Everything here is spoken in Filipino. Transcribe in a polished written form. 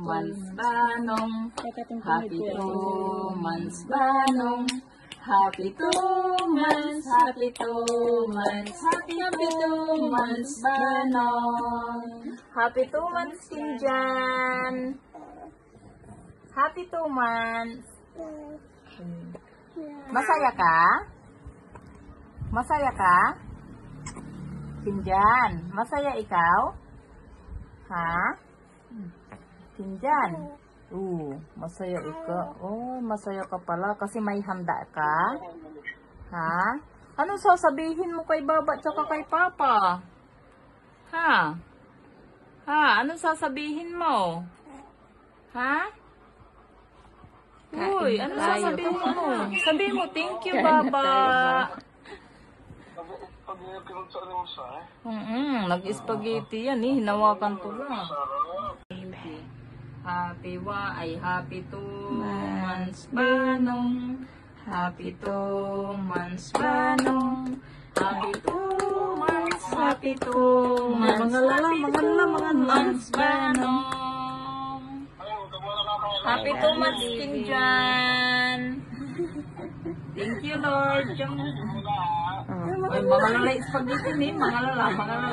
months, Banong. Happy 2 months, Banong. Happy 2 months, happy 2 months, happy 2 months, Banong. Happy 2 months, Kinjan. Happy 2 months. Masaya ka? Masaya ka? Kinjan, masaya ikaw? Ha? Kinjan? Masaya ikaw. Oh, masaya ka pala kasi may handa ka? Ha? Anong sasabihin mo kay Baba tsaka kay Papa? Ha? Ha? Anong sasabihin mo? Ha? Uy, ano sasabihin mo? Sabihin mo, thank you, Baba. Nag-spaghetti yan eh. Hinawakan ko lang. Happy 2 months, Banong. Happy 2 months, Banong. Happy 2 months, happy 2 months, mga months, Banong. Happy 2 months, Kinjan. Thank you, Lord. Ay, mga lalay spaghetti ni, mga lala.